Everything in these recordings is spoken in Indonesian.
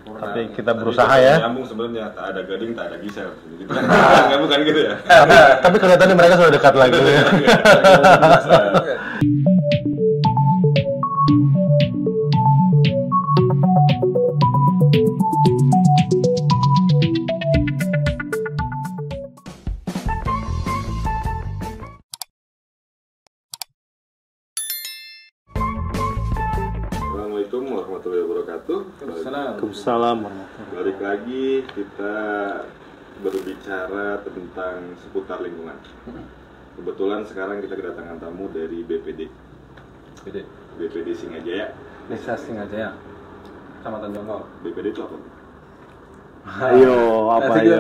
Tapi kita berusaha ya. Nyambung sebenarnya, tak ada Gading, tak ada Gisel. Gitu kan? Bukan gitu ya? Tapi kelihatannya mereka sudah dekat lagi. Assalamualaikum warahmatullahi wabarakatuh. Waalaikumsalam warahmatullahi. Balik lagi kita berbicara tentang seputar lingkungan. Kebetulan sekarang kita kedatangan tamu dari BPD Singajaya. Desa Singajaya, Kecamatan Jonggol. BPD itu apa? Ayo, apa ya?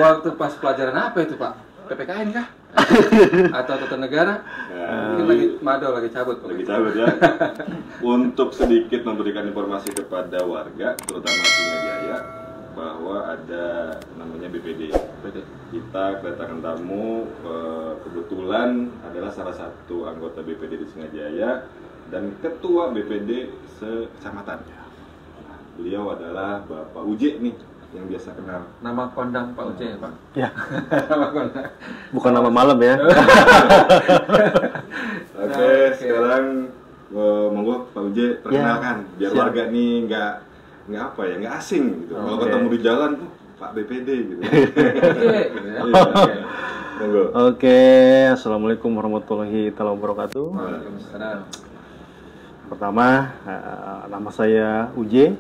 Waktu pas pelajaran apa itu Pak? PPKN kah? Atau tata negara? Mungkin lagi cabut ya. Untuk sedikit memberikan informasi kepada warga, terutama Singajaya, bahwa ada namanya BPD. Kita kedatangan tamu, kebetulan adalah salah satu anggota BPD di Singajaya dan ketua BPD sekecamatan. Beliau adalah Bapak Uje nih, yang biasa kenal. Nama kondang Pak Uje ya Pak? Ya, Nama kondang. bukan nama malam ya. Oke, sekarang monggo Pak Uje perkenalkan, biar siap. warga nih nggak asing gitu. Kalau ketemu di jalan tuh Pak BPD gitu. Oke, gitu ya. Monggo. Oke, assalamualaikum warahmatullahi wabarakatuh. Waalaikumsalam. Pertama, nama saya Uje.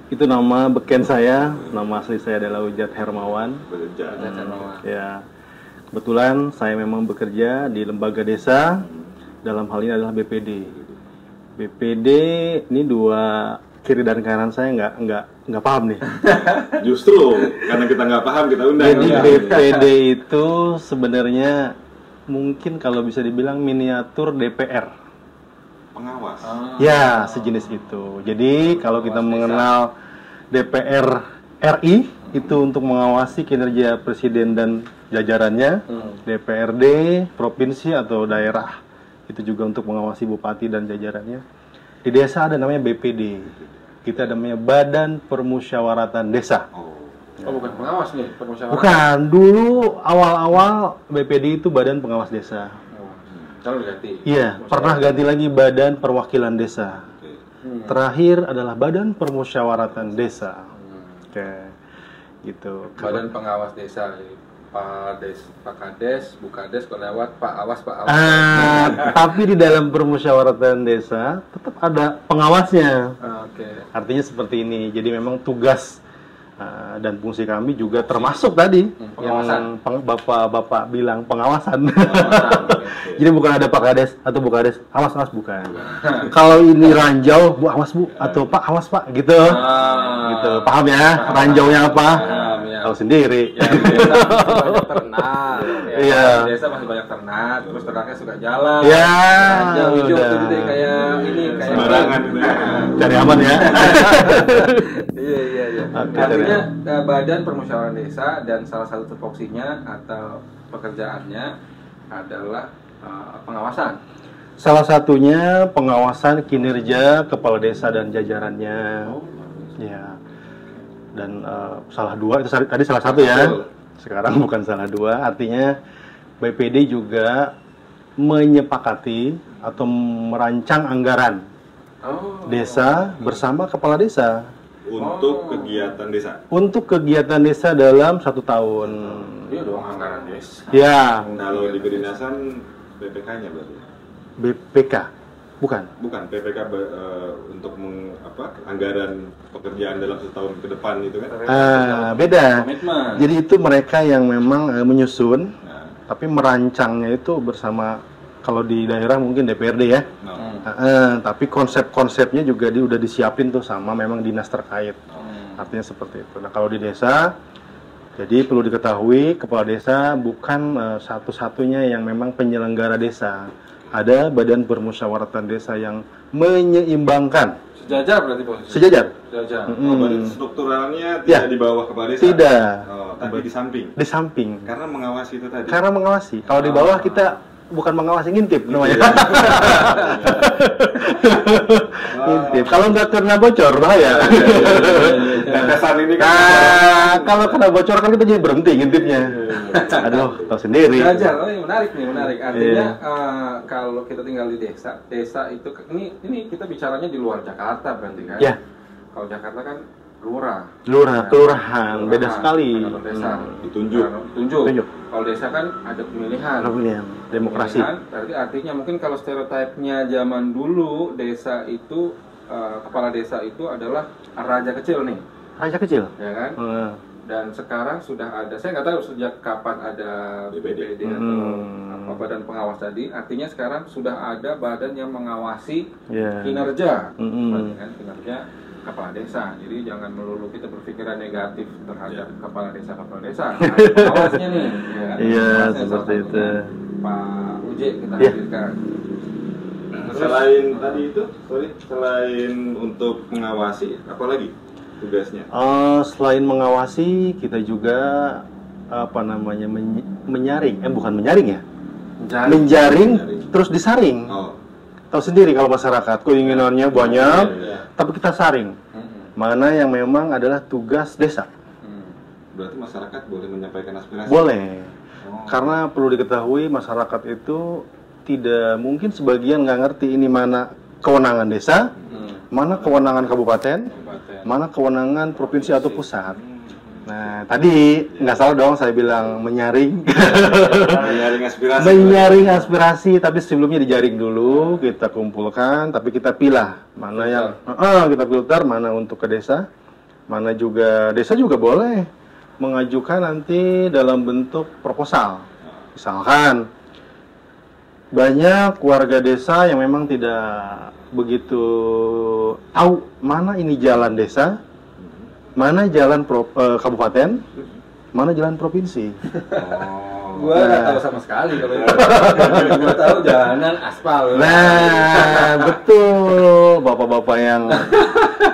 Itu nama beken saya. Nama asli saya adalah Ujat Hermawan. Bekerja. Ya, kebetulan saya memang bekerja di lembaga desa. Dalam hal ini adalah BPD. BPD ini dua kiri dan kanan saya nggak paham nih. Justru karena kita nggak paham kita undang. Jadi BPD itu sebenarnya mungkin kalau bisa dibilang miniatur DPR. Pengawas. Ya, sejenis itu. Jadi kalau kita mengenal DPR RI itu untuk mengawasi kinerja presiden dan jajarannya, DPRD provinsi atau daerah itu juga untuk mengawasi bupati dan jajarannya. Di desa ada namanya BPD. Kita ada namanya Badan Permusyawaratan Desa. Oh, bukan pengawas nih, permusyawaratan. Bukan, dulu awal-awal BPD itu Badan Pengawas Desa. Kalau diganti. Iya, pernah ganti lagi Badan Perwakilan Desa. Terakhir adalah Badan Permusyawaratan Desa. Oke, gitu. Badan Pengawas Desa. Pak Kades, Bu Kades, kalau lewat Pak Awas. Tapi di dalam permusyawaratan desa tetap ada pengawasnya. Oke. Artinya seperti ini. Jadi memang tugas dan fungsi kami juga termasuk tadi yang bapak bilang pengawasan. Jadi bukan ada Pak Kades atau Bu Kades, awas bukan. Kalau ini ranjau, Bu awas Bu, atau Pak awas Pak, gitu. Gitu. Paham ya? Ranjaunya apa? Tahu sendiri. Ya, desa masih banyak ternak. Iya. Desa masih banyak ternak, terus ternaknya suka jalan. Ya, Ranjau hijau udah. itu deh kayak ini kayak Sembarangan gitu ya. Cari aman ya. Iya. Oke, Artinya Badan Permusyawaratan Desa dan salah satu tupoksinya atau pekerjaannya adalah pengawasan. Salah satunya pengawasan kinerja kepala desa dan jajarannya. Ya. Dan salah dua itu tadi salah satu ya. Sekarang bukan salah dua. Artinya BPD juga menyepakati atau merancang anggaran desa bersama kepala desa. Untuk kegiatan desa. Untuk kegiatan desa dalam 1 tahun. Iya dong anggaran desa. Ya, Kalau di kedinasan BPK-nya berarti. BPK. Bukan. Bukan PPK untuk anggaran pekerjaan dalam setahun ke depan itu kan? Beda. Komitmen. Jadi itu mereka yang memang menyusun, Nah, tapi merancangnya itu bersama, kalau di daerah mungkin DPRD ya. Tapi konsep-konsepnya juga udah disiapin tuh sama memang dinas terkait. Artinya seperti itu. Nah kalau di desa, jadi perlu diketahui kepala desa bukan satu-satunya yang memang penyelenggara desa. Ada Badan Permusyawaratan Desa yang menyeimbangkan. Sejajar berarti Bos? Sejajar. Sejajar. badan strukturalnya tidak di bawah kepala desa? Tidak. Tapi di samping? Di samping. Karena mengawasi itu tadi? Karena mengawasi. Kalau di bawah kita bukan mengawasi, ngintip namanya. Ngintip. Kalau nggak kena bocor bahaya. Tetesan ini kan. Kalau kena bocor kan kita jadi berhenti ngintipnya. Aduh, tahu sendiri. Belajar, menarik nih, menarik. Artinya kalau kita tinggal di desa itu ini kita bicaranya di luar Jakarta berarti kan? Ya. Kalau Jakarta kan kelurahan, beda sekali. Kalau desa Ditunjuk. Kalau desa kan ada pemilihan. Demokrasi. Berarti artinya mungkin kalau stereotipnya zaman dulu desa itu kepala desa itu adalah raja kecil nih. Raja kecil. Ya kan? Dan sekarang sudah ada, saya nggak tahu sejak kapan ada BPD atau apa badan pengawas tadi. Artinya sekarang sudah ada badan yang mengawasi kinerja, kan, kinerja kepala desa. Jadi jangan melulu kita berpikiran negatif terhadap kepala desa. Ada pengawasnya nih. Iya, seperti itu. Pak Uje kita hadirkan. Selain tadi itu, selain untuk mengawasi, apa lagi tugasnya? Selain mengawasi, kita juga menyaring, bukan menyaring ya, menjaring terus disaring. Tahu sendiri kalau masyarakat keinginannya banyak, tapi kita saring. Mana yang memang adalah tugas desa. Berarti masyarakat boleh menyampaikan aspirasi? Boleh. Karena perlu diketahui masyarakat itu tidak mungkin sebagian nggak ngerti ini mana kewenangan desa, mana kewenangan kabupaten, mana kewenangan provinsi atau pusat. Nah, tadi nggak salah dong saya bilang menyaring. Menyaring aspirasi, tapi sebelumnya dijaring dulu, kita kumpulkan, tapi kita pilah mana yang kita filter, mana untuk ke desa, mana juga desa juga boleh mengajukan nanti dalam bentuk proposal. Misalkan banyak warga desa yang memang tidak begitu tahu mana ini jalan desa, mana jalan kabupaten, mana jalan provinsi. Gua nggak tahu sama sekali kalau itu. Gua tahu jalanan aspal. Nah, betul. Bapak-bapak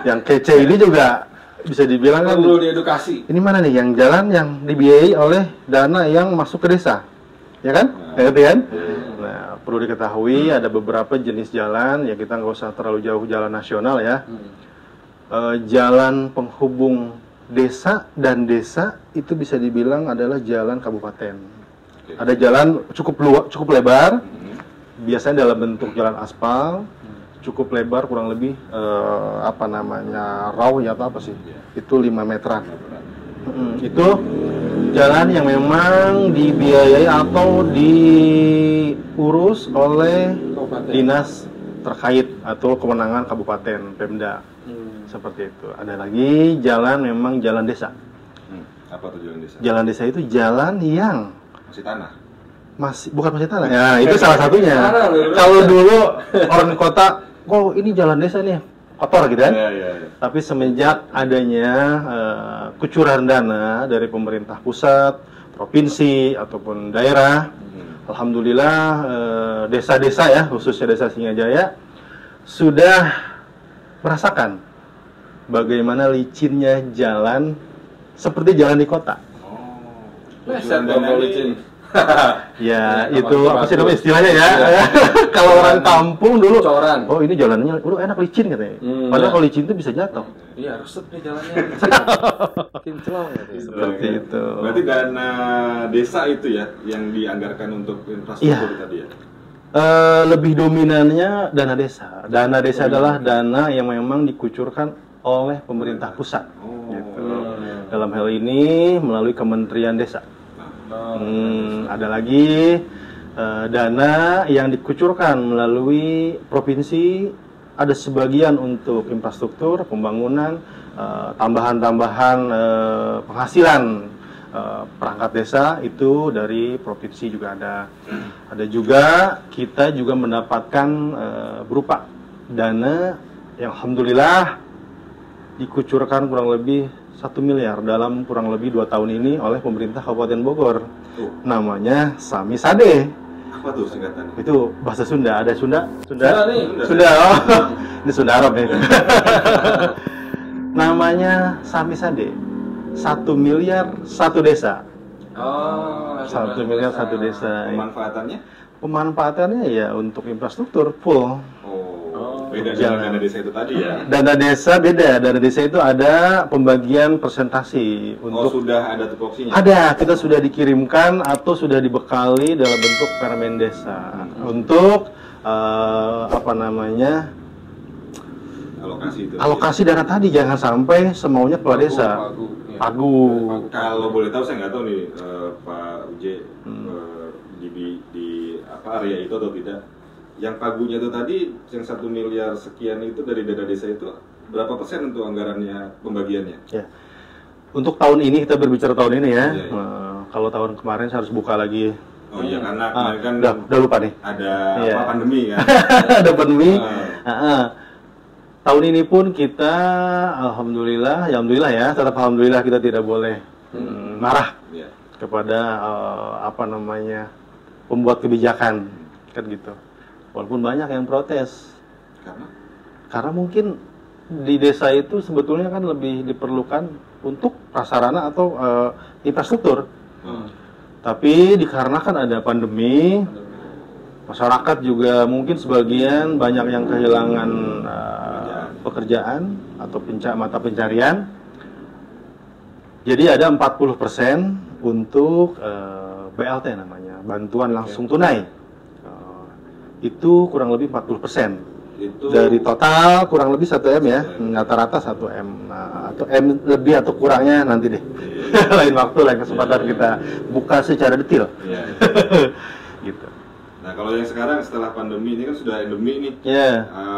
yang kece ini juga bisa dibilang kan perlu diedukasi. Ini mana nih yang jalan yang dibiayai oleh dana yang masuk ke desa, ya kan? Ngerti kan? Nah, perlu diketahui ada beberapa jenis jalan, ya kita nggak usah terlalu jauh jalan nasional ya. Jalan penghubung desa dan desa itu bisa dibilang adalah jalan kabupaten. Ada jalan cukup lebar, biasanya dalam bentuk jalan aspal, cukup lebar kurang lebih raw ya atau apa sih? Itu 5 meteran. Itu jalan yang memang dibiayai atau diurus oleh dinas terkait atau kewenangan kabupaten Pemda. Seperti itu. Ada lagi jalan memang jalan desa. Apa tuh jalan desa? Jalan desa itu jalan yang masih tanah. Bukan masih tanah. Ya, itu salah satunya. Kalau dulu orang kota, kok ini jalan desa nih kotor gitu kan? Tapi semenjak adanya kucuran dana dari pemerintah pusat, provinsi ataupun daerah, alhamdulillah desa-desa ya, khususnya desa Singajaya sudah merasakan bagaimana licinnya jalan seperti jalan di kota. Licin. Ya, itu apa sih namanya istilahnya ya? Kalau orang kampung dulu, coran. Oh ini jalannya, enak licin katanya. Padahal kalau licin itu bisa jatuh. Iya, resep nih jalannya. Kinclong gitu. Seperti itu. Berarti dana desa itu ya yang dianggarkan untuk infrastruktur tadi ya? Lebih dominannya dana desa. Dana desa adalah dana yang memang dikucurkan oleh pemerintah pusat. Gitu. Dalam hal ini melalui Kementerian Desa. Ada lagi dana yang dikucurkan melalui provinsi, ada sebagian untuk infrastruktur, pembangunan, tambahan-tambahan penghasilan perangkat desa itu dari provinsi juga ada. Ada juga kita juga mendapatkan berupa dana yang alhamdulillah dikucurkan kurang lebih 1 miliar dalam kurang lebih 2 tahun ini oleh pemerintah Kabupaten Bogor. Namanya Sami Sade. Apa tuh singkatannya? Itu bahasa Sunda. Ada Sunda? Sunda. Oh. Ini Sunda Arab nih. Namanya Sami Sade. 1 miliar 1 desa. 1 miliar 1 desa. Pemanfaatannya? Pemanfaatannya ya untuk infrastruktur full. Beda dengan dana desa itu tadi ya? Dana desa beda. Dana desa itu ada pembagian persentasi untuk. Sudah ada tupoksinya? Ada, kita sudah dikirimkan atau sudah dibekali dalam bentuk permen desa untuk alokasi dana tadi, jangan sampai semaunya kepala desa. Pagu. Kalau boleh tahu, saya nggak tahu nih Pak Uje di area itu atau tidak. Yang pagunya itu tadi, yang 1 miliar sekian itu dari dana desa itu berapa persen untuk anggarannya, pembagiannya? Ya. Untuk tahun ini, kita berbicara tahun ini ya. Kalau tahun kemarin saya harus buka lagi. Oh iya, karena kemarin kan udah lupa nih. Ada pandemi kan? Ada pandemi. Tahun ini pun kita, alhamdulillah ya, tetap alhamdulillah kita tidak boleh marah kepada pembuat kebijakan, kan gitu. Walaupun banyak yang protes. Karena mungkin di desa itu sebetulnya kan lebih diperlukan untuk prasarana atau infrastruktur. Tapi dikarenakan ada pandemi, masyarakat juga mungkin sebagian banyak yang kehilangan pekerjaan atau mata pencarian. Jadi ada 40% untuk BLT namanya, bantuan langsung tunai. Itu kurang lebih 40%. Dari total kurang lebih 1 M ya, rata-rata 1 M. Atau M lebih atau kurangnya nanti deh. Lain waktu, lain kesempatan kita buka secara detail. Gitu. Nah, kalau yang sekarang setelah pandemi ini kan sudah endemi nih.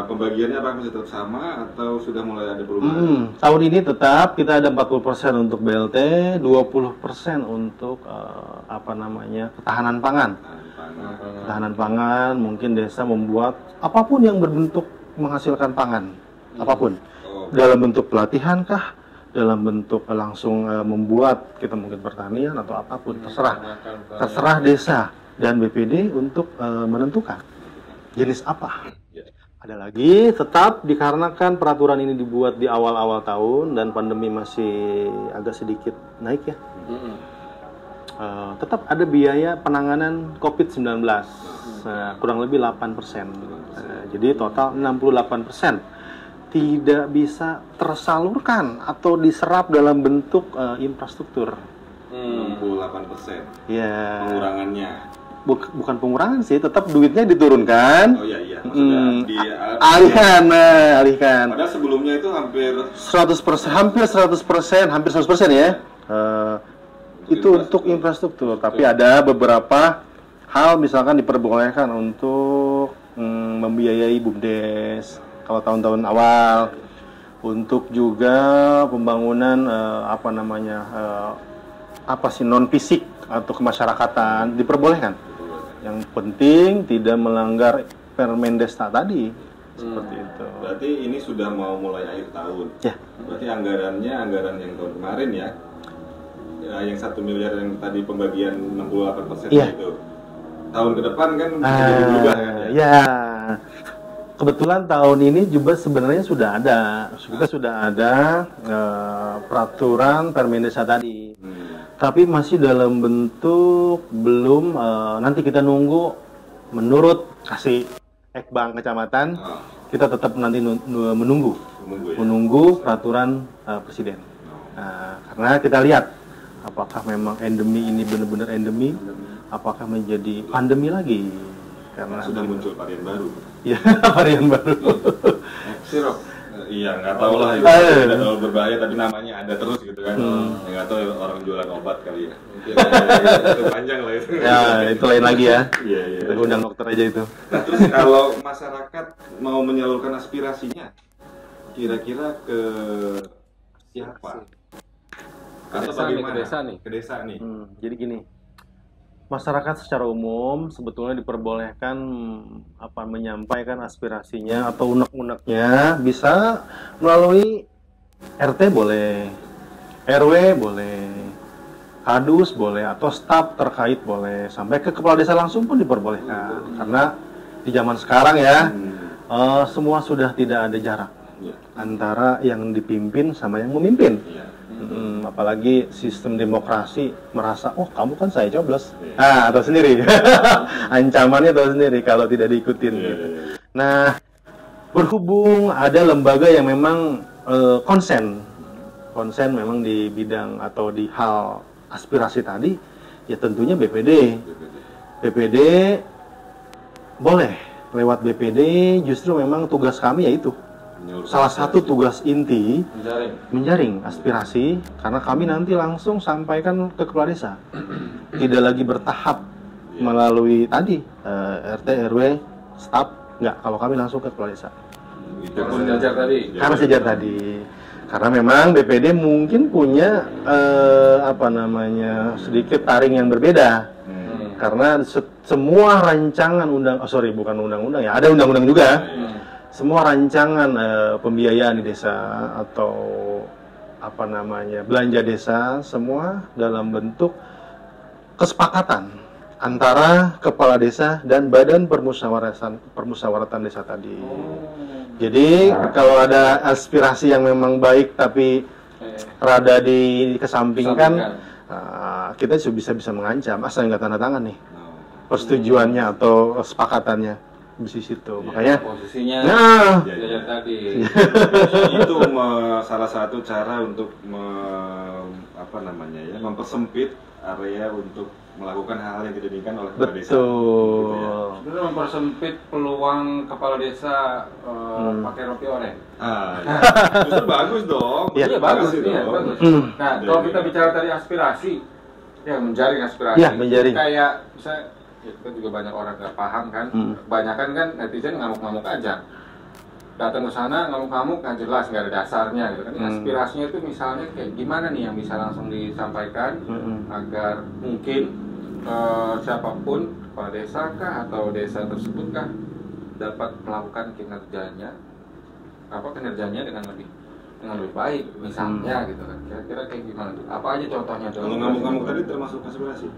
Pembagiannya apakah masih tetap sama atau sudah mulai ada perubahan? Tahun ini tetap kita ada 40% untuk BLT, 20% untuk ketahanan pangan. Ketahanan pangan, mungkin desa membuat apapun yang berbentuk menghasilkan pangan, apapun. Dalam bentuk pelatihan kah, dalam bentuk langsung membuat, kita mungkin pertanian atau apapun, terserah desa dan BPD untuk menentukan jenis apa. Ada lagi, tetap dikarenakan peraturan ini dibuat di awal-awal tahun dan pandemi masih agak sedikit naik ya. Tetap ada biaya penanganan COVID-19, kurang lebih 8%. Jadi total 68% tidak bisa tersalurkan atau diserap dalam bentuk infrastruktur. 68%. Ya. Pengurangannya. Bukan pengurangan sih, tetap duitnya diturunkan. Oh iya. Maksudnya alihkan. Padahal sebelumnya itu hampir 100% ya. Itu untuk infrastruktur, tapi ada beberapa hal misalkan diperbolehkan untuk membiayai BUMDes kalau tahun-tahun awal, untuk juga pembangunan non fisik atau kemasyarakatan diperbolehkan. Yang penting tidak melanggar Permen Desa tadi. Seperti itu. Berarti ini sudah mau mulai akhir tahun. Ya. Berarti anggaran yang tahun kemarin ya. Yang 1 miliar yang tadi pembagian 68% itu. Tahun ke depan kan bisa jadi berubah kan ya? Ya. Kebetulan tahun ini juga sebenarnya sudah ada. Kita sudah ada peraturan Permen Desa tadi. Tapi masih dalam bentuk belum, nanti kita nunggu menurut kasih Ekbang Kecamatan, kita tetap nanti menunggu peraturan Presiden. Karena kita lihat apakah memang endemi ini benar-benar endemi, apakah menjadi pandemi lagi, karena sudah muncul varian baru. Ya, varian baru. Sirop. Iya, nggak tahu lah itu. Tidak terlalu berbahaya, tapi namanya ada terus gitu kan. Nggak tahu orang jualan obat kali ya. Itu panjang lah itu. Ya, itu lain lagi ya. Iya. Kita undang dokter aja itu. Nah, terus kalau masyarakat mau menyalurkan aspirasinya, kira-kira ke siapa? Atau bagaimana? Ke desa nih. Jadi gini, masyarakat secara umum sebetulnya diperbolehkan menyampaikan aspirasinya atau unek-uneknya bisa melalui RT boleh, RW boleh, Kadus boleh, atau staf terkait boleh, sampai ke kepala desa langsung pun diperbolehkan. Karena di zaman sekarang ya semua sudah tidak ada jarak. antara yang dipimpin sama yang memimpin. Iya. Apalagi sistem demokrasi merasa, oh kamu kan saya coblos, atau sendiri, ancamannya tahu sendiri kalau tidak diikutin. Gitu. Nah, berhubung ada lembaga yang memang konsen memang di bidang atau di hal aspirasi tadi, ya tentunya BPD boleh lewat BPD. Justru memang tugas kami yaitu salah satu tugas inti menjaring aspirasi, karena kami nanti langsung sampaikan ke kepala desa, tidak lagi bertahap melalui tadi RT RW staf, enggak, kalau kami langsung ke kepala desa. Karena sejajar tadi, karena memang BPD mungkin punya sedikit taring yang berbeda, karena semua rancangan bukan undang-undang ya, ada undang-undang juga. Semua rancangan pembiayaan di desa atau belanja desa, semua dalam bentuk kesepakatan antara kepala desa dan badan permusyawaratan desa tadi. Jadi kalau ada aspirasi yang memang baik tapi rada dikesampingkan, kita bisa mengancam asal nggak tanda tangan nih persetujuannya atau kesepakatannya di situ. Makanya posisinya tadi itu salah satu cara untuk mempersempit area untuk melakukan hal-hal yang tidak diinginkan oleh kepala desa. Betul. Sebenarnya mempersempit peluang kepala desa pakai rompi oranye. Justru bagus dong. Iya bagus. Nah, kalau kita bicara tadi aspirasi, ya menjaring aspirasi. Ya, menjaring. Kayak misalnya kita juga banyak orang nggak paham kan, kebanyakan kan netizen ngamuk-ngamuk aja, datang ke sana ngamuk-ngamuk nggak jelas, nggak ada dasarnya gitu kan. Aspirasinya itu misalnya kayak gimana nih yang bisa langsung disampaikan agar mungkin siapapun, kepala desa kah atau desa tersebut kah, dapat melakukan kinerjanya dengan lebih baik misalnya gitu kan. Kira-kira kayak gimana tuh? Apa aja contohnya? Kalau ngamuk-ngamuk tadi termasuk aspirasi?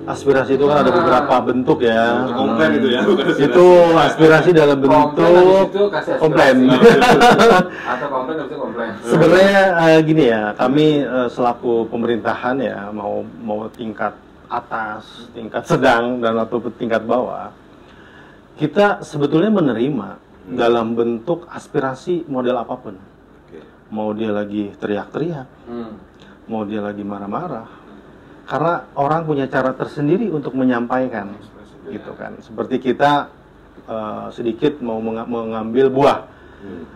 Aspirasi itu kan ada beberapa bentuk ya. Komplain itu ya, bukan aspirasi. Itu aspirasi dalam bentuk komplain. Atau komplain. Sebenarnya gini ya, kami selaku pemerintahan ya, mau tingkat atas, tingkat sedang dan atau tingkat bawah, kita sebetulnya menerima dalam bentuk aspirasi model apapun. Mau dia lagi teriak-teriak, mau dia lagi marah-marah. Karena orang punya cara tersendiri untuk menyampaikan, gitu kan. Seperti kita sedikit mau mengambil buah,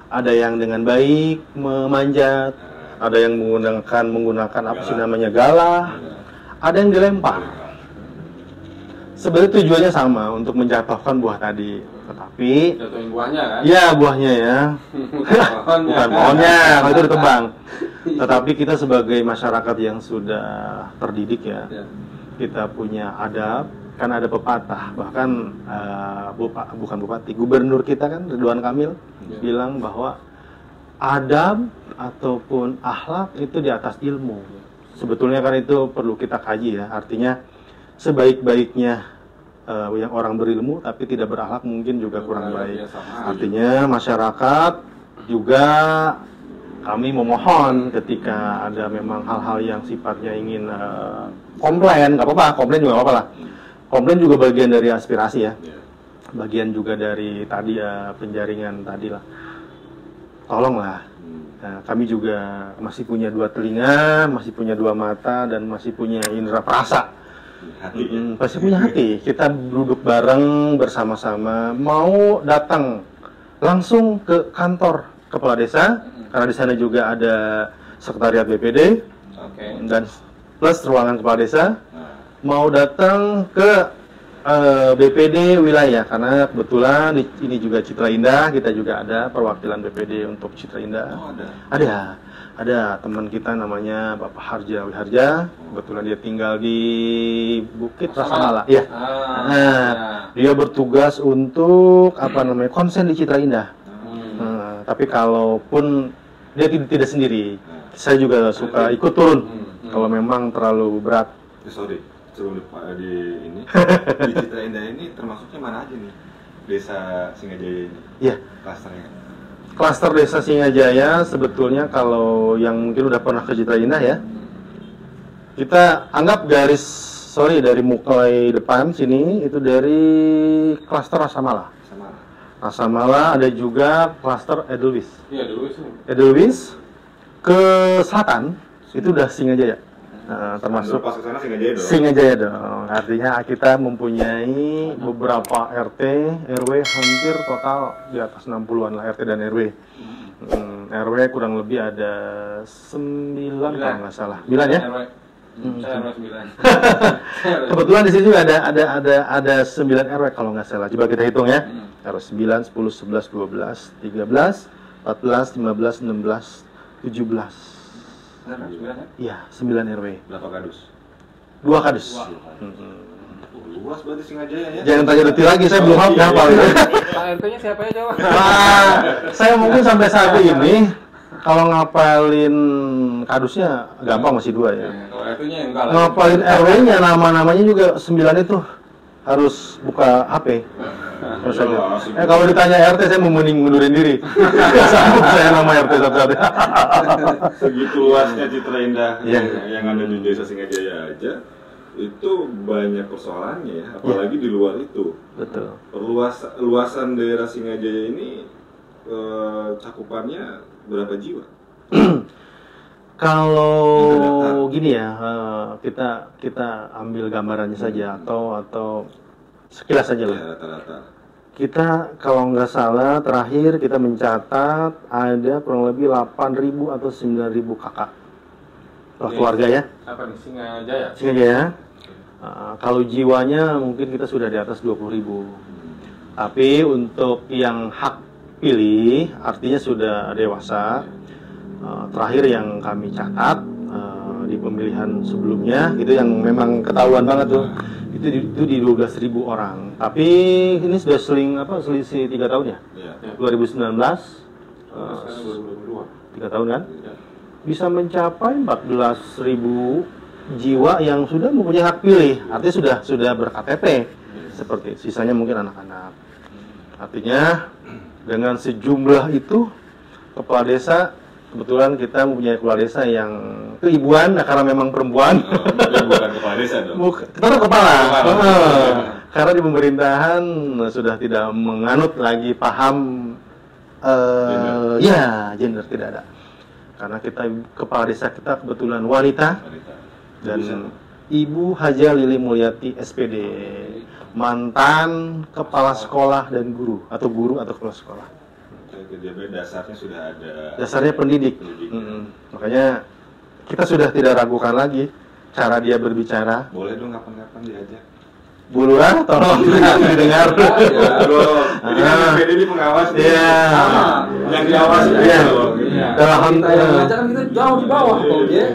ada yang dengan baik memanjat, ada yang menggunakan apa sih namanya galah, ada yang dilempar. Sebenarnya tujuannya sama, untuk menjatuhkan buah tadi, tetapi jatuhin buahnya kan? Ya buahnya ya, bukan pohonnya, kalau itu ditebang. Tetapi kita sebagai masyarakat yang sudah terdidik ya, kita punya adab, kan ada pepatah, bahkan bukan bupati, gubernur kita kan Ridwan Kamil bilang bahwa adab ataupun akhlak itu di atas ilmu. Sebetulnya kan itu perlu kita kaji ya, artinya sebaik-baiknya yang orang berilmu tapi tidak berakhlak mungkin juga kurang baik. Artinya masyarakat juga kami memohon ketika ada memang hal-hal yang sifatnya ingin komplain, nggak apa-apa, komplain juga nggak apa-apa lah. Komplain juga bagian dari aspirasi ya, bagian juga dari tadi penjaringan tadi lah. Tolonglah, kami juga masih punya dua telinga, masih punya dua mata, dan masih punya indera perasa. Pasti punya hati. Kita duduk bareng bersama-sama, mau datang langsung ke kantor kepala desa, karena di sana juga ada sekretariat BPD, dan plus ruangan kepala desa. Mau datang ke BPD wilayah, karena kebetulan ini juga Citra Indah, kita juga ada perwakilan BPD untuk Citra Indah. Ada teman kita namanya Bapak Harja Wiharja, kebetulan dia tinggal di Bukit Rasamala. Ya. Dia bertugas untuk konsen di Citra Indah. Tapi kalaupun dia tidak sendiri, saya juga suka ikut turun kalau memang terlalu berat. Sorry, sebelum di Citra Indah ini termasuknya mana aja nih? Desa Singajaya ini? Iya. Klasternya. Klaster Desa Singajaya sebetulnya kalau yang mungkin udah pernah ke Citra Indah ya, kita anggap dari mulai depan sini itu dari klaster Rasamala. Rasamala ada juga klaster Edelweiss. Iya, Edelweiss ke selatan itu udah Singajaya. Termasuk pas ke sana Singajaya dong. Singajaya dong. Artinya kita mempunyai beberapa RT, RW hampir total di atas 60-an lah RT dan RW. RW kurang lebih ada 9 kalau nggak salah. 9 ya? Saya RW 9. Kebetulan di sini juga ada 9 RW kalau nggak salah. Coba kita hitung ya. RW 9, 10, 11, 12, 13, 14, 15, 16, 17. Iya, 9 RW. Berapa kadus? 2 kadus. Luas berarti Singajaya ya. Jangan tanya detail lagi, saya belum hafal. Pak RT-nya siapa ya, jawab? Saya mungkin sampai saat ini kalau ngapalin kadusnya gampang masih 2 ya. Kalau RT-nya enggak lah. Ngapalin RW-nya nama-namanya juga 9 itu harus buka HP. Terus aja. Kalau ditanya RT saya mending mundurin diri. Sanggup saya nama RT satu-satu. Segitu luasnya Citra Indah yang ada di Desa Singajaya aja, itu banyak persoalannya ya, apalagi di luar itu. Betul. Luasan daerah Singajaya ini cakupannya berapa jiwa? Kalau gini ya, kita ambil gambarannya saja atau sekilas saja lah. Ya, rata-rata. Kita kalau nggak salah terakhir kita mencatat ada kurang lebih 8.000 atau 9.000 kakak keluarga ya. Apa nih, Singajaya? Singajaya. Kalau jiwanya mungkin kita sudah di atas 20.000. Tapi untuk yang hak pilih artinya sudah dewasa. Terakhir yang kami catat di pemilihan sebelumnya itu yang memang ketahuan banget tuh itu di 12.000 orang. Tapi ini sudah selisih 3 tahun ya. 2019 3 tahun kan? Bisa mencapai 14.000 jiwa yang sudah mempunyai hak pilih. Artinya sudah ber-KTP. Seperti sisanya mungkin anak-anak. Artinya dengan sejumlah itu kepala desa, kebetulan kita mempunyai kepala desa yang keibuan, karena memang perempuan. Bukan kepala desa dong. Kita kepala. Karena di pemerintahan sudah tidak menganut lagi paham gender tidak ada. Karena kepala desa kita kebetulan wanita. Dan Ibu Haja Lili Mulyati SPD, mantan kepala sekolah dan guru atau kepala sekolah. Jadi dasarnya sudah ada. Dasarnya pendidik. Makanya kita sudah tidak ragukan lagi cara dia berbicara. Boleh dong kapan-kapan diajak. Bu Lurah, tolong didengar. Jadi kan BPD ini pengawas. Iya. Yang diawasi. Iya. Dalam kan kita jauh di bawah, Iya.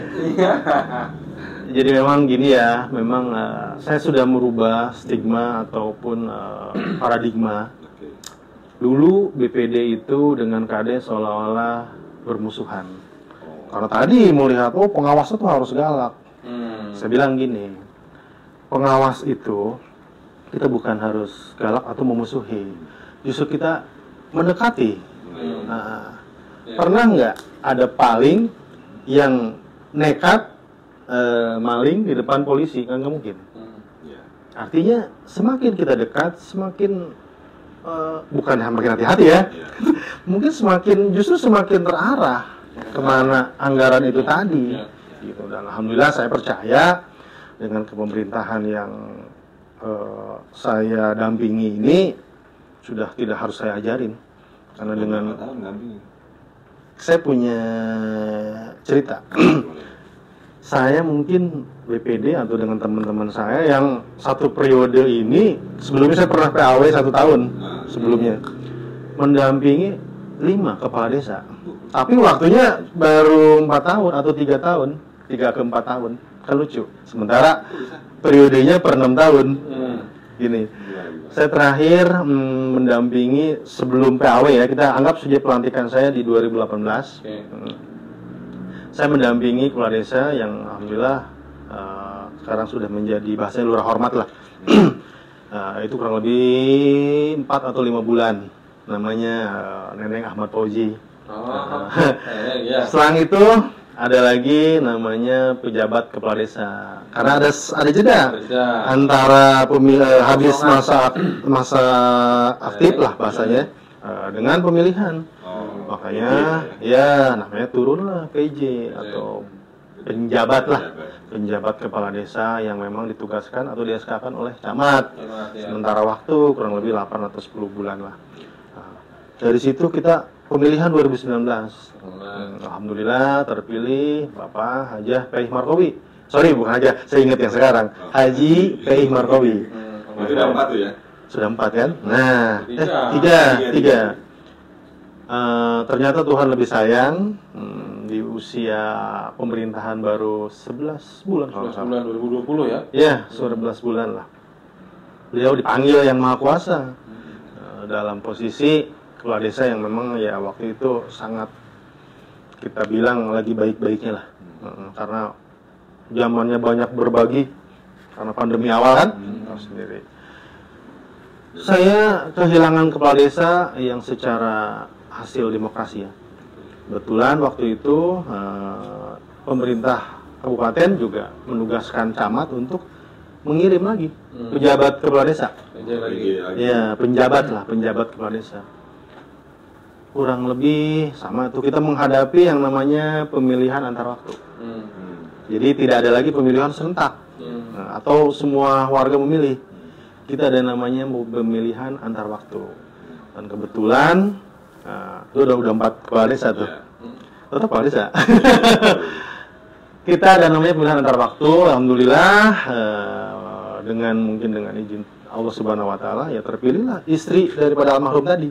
Jadi memang gini ya, memang saya sudah merubah stigma ataupun paradigma. Dulu BPD itu dengan KD seolah-olah bermusuhan. Karena tadi melihat, pengawas itu harus galak. Saya bilang gini, pengawas itu kita bukan harus galak atau memusuhi. Justru kita mendekati. Pernah nggak ada paling yang nekat maling di depan polisi? Kan nggak mungkin. Artinya semakin kita dekat, semakin bukan makin hati-hati ya, mungkin justru semakin terarah kemana anggaran itu tadi. Gitu. Dan alhamdulillah saya percaya dengan kepemerintahan yang saya dampingi ini sudah tidak harus saya ajarin, karena dengan saya punya cerita. Saya mungkin BPD atau dengan teman-teman saya yang satu periode ini, sebelumnya saya pernah PAW 1 tahun sebelumnya, mendampingi 5 kepala desa. Tapi waktunya baru 4 tahun atau 3 tahun, 3 ke 4 tahun, kan lucu. Sementara periodenya per 6 tahun. Gini, saya terakhir mendampingi sebelum PAW ya, kita anggap sejak pelantikan saya di 2018. Saya mendampingi kepala desa yang alhamdulillah sekarang sudah menjadi bahasa lurah hormat lah. Itu kurang lebih 4 atau 5 bulan namanya Neneng Ahmad Fauzi. Iya. Selang itu ada lagi namanya pejabat kepala desa. Karena ada jeda antara habis masa aktif lah bahasanya dengan pemilihan. Makanya ya namanya turunlah PJ atau penjabat lah, penjabat kepala desa yang memang ditugaskan atau di-SK-kan oleh camat. Sementara waktu kurang lebih 8 atau 10 bulan lah. Dari situ kita pemilihan 2019. Alhamdulillah terpilih Bapak Hajah Peih Markowi. Sorry, bukan Hajah, saya ingat yang sekarang. Haji Peih Markowi. Itu udah 4 tuh ya? Sudah 4 kan? Nah, tiga. Ternyata Tuhan lebih sayang di usia pemerintahan baru 11 bulan. 11 bulan 2020 ya? Ya, 11 bulan lah. Beliau dipanggil yang Maha Kuasa dalam posisi kepala desa yang memang ya waktu itu sangat kita bilang lagi baik-baiknya lah. Karena zamannya banyak berbagi karena pandemi awal kan, tahu sendiri. Saya kehilangan kepala desa yang secara hasil demokrasi ya. Kebetulan waktu itu pemerintah kabupaten juga menugaskan camat untuk mengirim lagi pejabat kepala desa. Ya, penjabat kepala desa. Kurang lebih sama tuh kita menghadapi yang namanya pemilihan antar waktu. Jadi tidak ada lagi pemilihan serentak atau semua warga memilih. Kita ada namanya pemilihan antar waktu. Dan kebetulan itu udah 4 kepala desa tuh. Tetap kepala desa. Kita ada namanya pemilihan antar waktu. Alhamdulillah mungkin dengan izin Allah Subhanahu wa taala ya terpilihlah istri daripada almarhum tadi.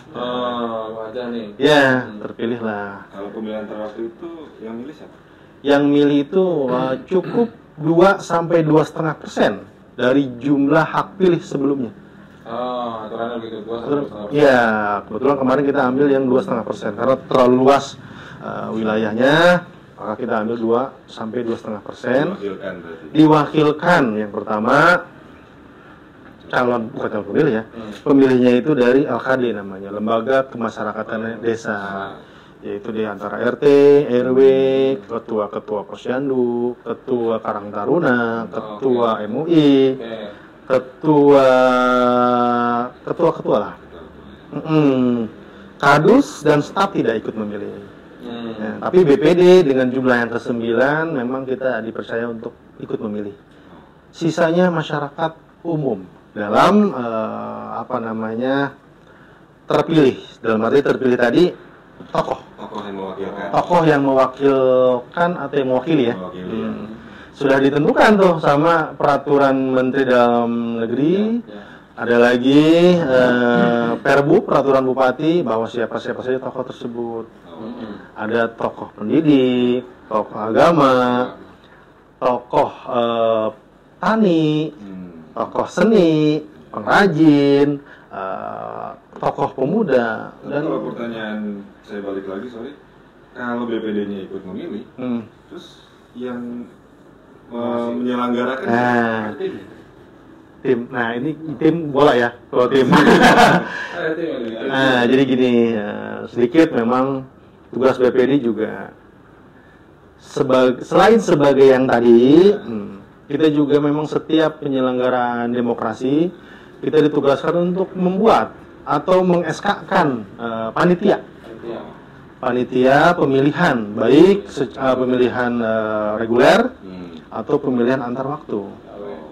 Wajah nih. Ya, terpilihlah. Kalau pemilihan antar waktu itu yang milih siapa? Yang milih itu cukup 2-2,5% dari jumlah hak pilih sebelumnya. Aturannya begitu, 2-2,5%. Ya, kebetulan kemarin kita ambil yang 2,5% karena terlalu luas wilayahnya, maka kita ambil 2-2,5%. Diwakilkan yang pertama bukan calon pemilih ya. Pemilihnya itu dari LKD namanya, Lembaga Kemasyarakatan Desa. Yaitu di antara RT, RW, ketua-ketua Posyandu, ketua Karang Taruna, ketua MUI, ketua lah. Kadus dan staf tidak ikut memilih. Tapi BPD dengan jumlah yang ke-9 memang kita dipercaya untuk ikut memilih. Sisanya masyarakat umum dalam terpilih. Dalam arti terpilih tadi tokoh yang mewakilkan atau yang mewakili ya. Sudah ditentukan tuh sama peraturan Menteri Dalam Negeri. Ada lagi Perbu, peraturan Bupati bahwa siapa saja tokoh tersebut. Ada tokoh pendidik, tokoh agama, tokoh tani, tokoh seni, pengrajin, tokoh pemuda. Dan kalau pertanyaan saya balik lagi, sorry, kalau BPD-nya ikut memilih, terus yang menyelenggarakan tim. Nah ini tim bola ya, kalau tim. Nah jadi gini, sedikit memang tugas BPD juga selain sebagai yang tadi, kita juga memang setiap penyelenggaraan demokrasi kita ditugaskan untuk membuat atau meng-SK-kan panitia pemilihan, baik pemilihan reguler atau pemilihan antar waktu.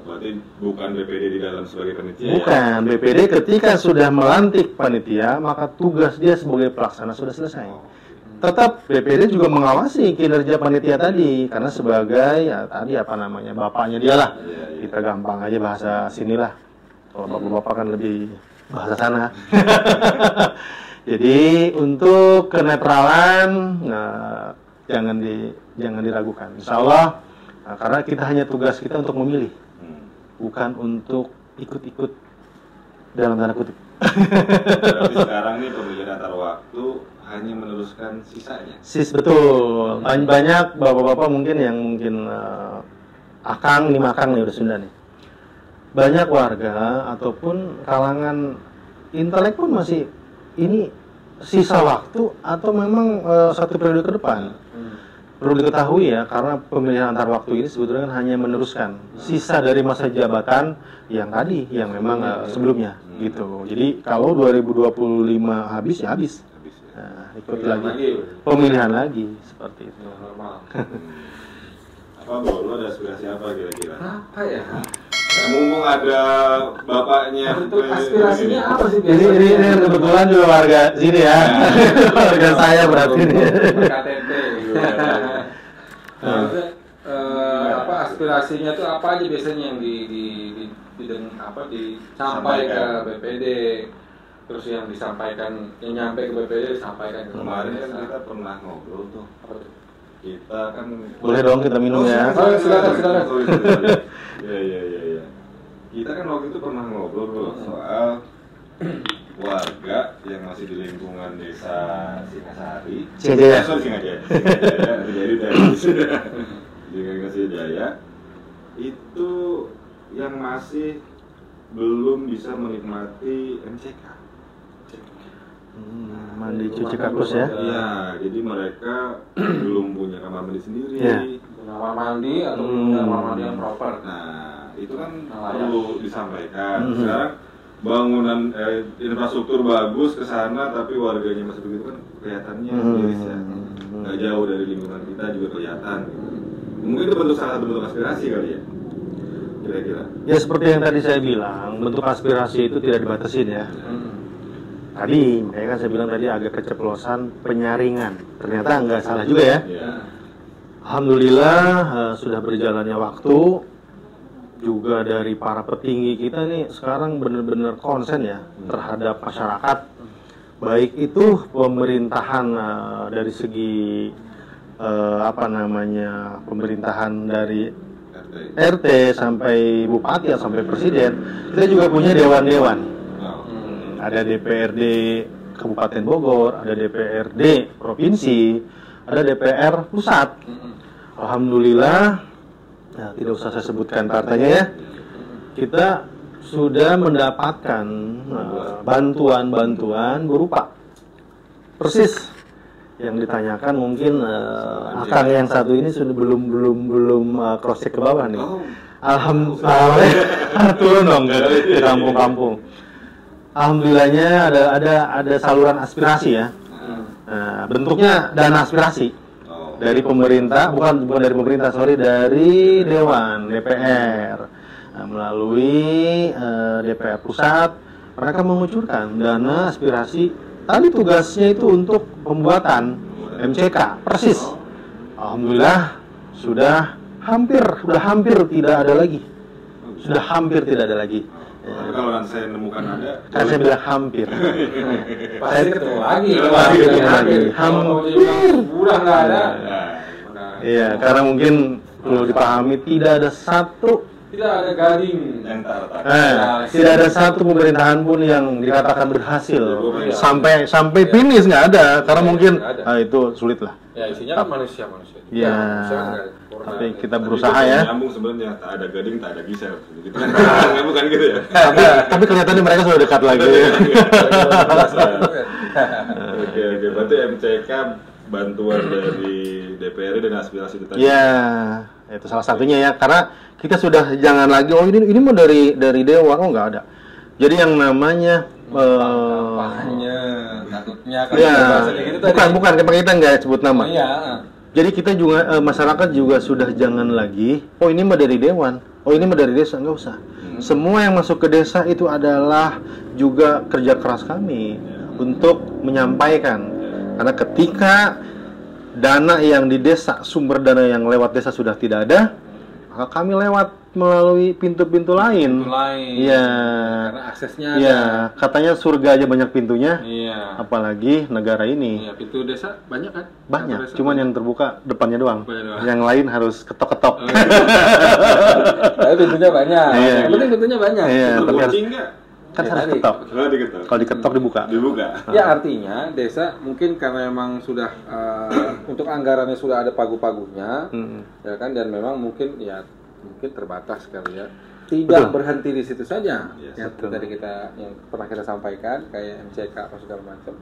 Berarti bukan BPD di dalam sebagai panitia? Bukan, ya? BPD ketika sudah melantik panitia, maka tugas dia sebagai pelaksana sudah selesai. Tetap BPD juga mengawasi kinerja panitia tadi, karena sebagai bapaknya dia lah. Kita gampang aja bahasa sinilah. Kalau bapak-bapak kan lebih bahasa sana. Jadi untuk kenetralan jangan diragukan. Insya Allah karena kita hanya tugas kita untuk memilih, bukan untuk ikut-ikut dalam tanda kutip. Berarti sekarang nih pemilihan antar waktu hanya meneruskan sisanya. Betul. Banyak bapak-bapak mungkin yang akang nih udah Sunda nih. Banyak warga ataupun kalangan intelek pun masih ini sisa waktu atau memang satu periode ke depan. Perlu diketahui ya, karena pemilihan antar waktu ini sebetulnya kan hanya meneruskan sisa dari masa jabatan yang tadi, yang memang sebelumnya gitu. Jadi kalau 2025 habis ya habis. Nah, ikut lagi pemilihan lagi seperti itu. Normal. Apa Bro, lu ada aspirasi apa kira-kira? Apa ya? Mumpung ada bapaknya. Untuk aspirasinya apa sih Ini biasanya? kebetulan juga warga sini ya. Warga saya berarti ini. KTP gitu. Apa aspirasinya tuh apa aja biasanya yang disampaikan ke BPD, terus yang disampaikan yang nyampe ke BPD disampaikan ke Kemarin kan kita pernah ngobrol tuh. Kita kan Boleh dong kita minum ya. Silakan. Iya. Kita kan waktu itu pernah ngobrol bro, soal warga yang masih di lingkungan desa Singasari. Singajaya. Singajaya. Di Singajaya itu yang masih belum bisa menikmati MCK. Mandi cuci kakus ya. Iya, jadi mereka belum punya kamar mandi sendiri. Iya. Kamar mandi atau punya kamar mandi yang proper. Nah, itu kan perlu disampaikan. Sekarang bangunan infrastruktur bagus ke sana, tapi warganya masih begitu kan kelihatannya miris ya. Nggak jauh dari lingkungan kita juga kelihatan. Mungkin itu bentuk salah satu bentuk aspirasi kali ya. Kira-kira. Ya seperti yang tadi saya bilang, bentuk aspirasi itu tidak dibatasin ya. Tadi, kan saya bilang tadi agak keceplosan penyaringan. Ternyata nggak salah juga ya. Alhamdulillah sudah berjalannya waktu. Juga dari para petinggi kita nih sekarang benar-benar konsen ya terhadap masyarakat. Baik itu pemerintahan dari segi pemerintahan dari RT sampai bupati sampai presiden. Kita juga punya dewan-dewan. Ada DPRD Kabupaten Bogor, ada DPRD Provinsi, ada DPR Pusat. Alhamdulillah, ya, tidak usah saya sebutkan partainya ya. Kita sudah mendapatkan bantuan-bantuan berupa persis yang ditanyakan mungkin akang yang satu ini sudah belum cross check ke bawah nih. Alhamdulillah, turun dong ke kampung-kampung. Alhamdulillahnya ada saluran aspirasi ya. Bentuknya dana aspirasi dari pemerintah, bukan dari pemerintah, dari Dewan DPR melalui DPR Pusat. Mereka mengucurkan dana aspirasi. Tadi tugasnya itu untuk pembuatan MCK persis. Alhamdulillah sudah hampir tidak ada lagi. Sudah hampir tidak ada lagi. Kalau nanti saya nemukan ada, kan saya bilang hampir. Pasti ketemu lagi. Hampir. Bulan nggak ada. Iya, karena mungkin perlu dipahami tidak ada gading yang tidak ada satu pemerintahan pun yang dikatakan berhasil sampai finish, nggak ada, karena mungkin itu sulit lah. Ya isinya kan manusia. Iya. Tapi kita berusaha ya. Nyambung sebenarnya, tak ada gading, tak ada geser. Gitu kan? Bukan gitu ya. Tapi kelihatannya mereka sudah dekat lagi. Oke. Berarti MCK bantuan dari DPR dan aspirasi itu tadi. Ya, itu salah satunya ya. Karena kita sudah jangan lagi ini mau dari Dewan, nggak ada. Jadi yang namanya takutnya kan bukan kita nggak sebut nama. Iya. Jadi kita juga masyarakat juga sudah jangan lagi, ini mah dari Dewan, ini mah dari desa, nggak usah. Semua yang masuk ke desa itu adalah juga kerja keras kami untuk menyampaikan. Karena ketika dana yang di desa, sumber dana yang lewat desa sudah tidak ada, maka kami lewat melalui pintu-pintu lain. Iya. Karena aksesnya iya, katanya surga aja banyak pintunya. Iya. Apalagi negara ini. Iya, pintu desa banyak kan? Banyak, cuman yang terbuka depannya doang. Yang lain harus ketok-ketok. Tapi pintunya banyak. Iya. Yang penting pintunya banyak. Iya, tapi harus enggak? Kan harus ketok. Kalau diketok dibuka. Ya artinya desa mungkin karena memang sudah untuk anggarannya sudah ada pagu-pagunya, ya kan, dan memang mungkin terbatas kali ya. tidak berhenti di situ saja. Yes, Yang tadi yang pernah kita sampaikan kayak MCK atau segala macam.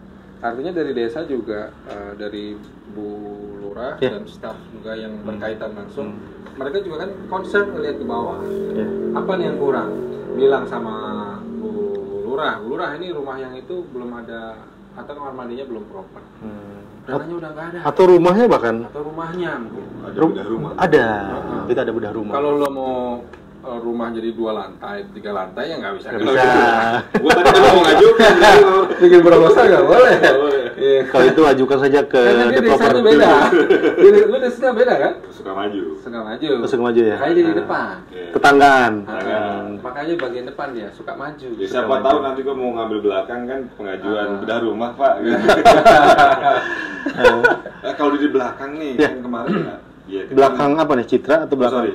Artinya dari desa juga dari Bu Lurah dan staf juga yang berkaitan langsung, mereka juga kan concern melihat ke bawah. Apa nih yang kurang? Bilang sama Bu Lurah ini rumah yang itu belum ada atau kamar mandinya belum proper. Dananya udah nggak ada. Atau rumahnya bahkan? Atau rumahnya mungkin. Ada bedah rumah. Ada. Kita ada bedah rumah. Kalau lo mau rumah jadi 2 lantai, 3 lantai ya nggak bisa. Nggak bisa. Gua tadi mau ngajukan. Bikin proposal nggak boleh. Kalau itu ajukan saja ke developer. Desanya beda. Lu desanya beda kan? Suka maju. Suka maju ya. Makanya di depan. Tetanggaan. Makanya bagian depan dia suka maju. Ya, siapa tahu nanti gua mau ngambil belakang kan pengajuan bedah rumah Pak. Kalau di belakang nih kan kemarin belakang apa nih, Citra atau belakang?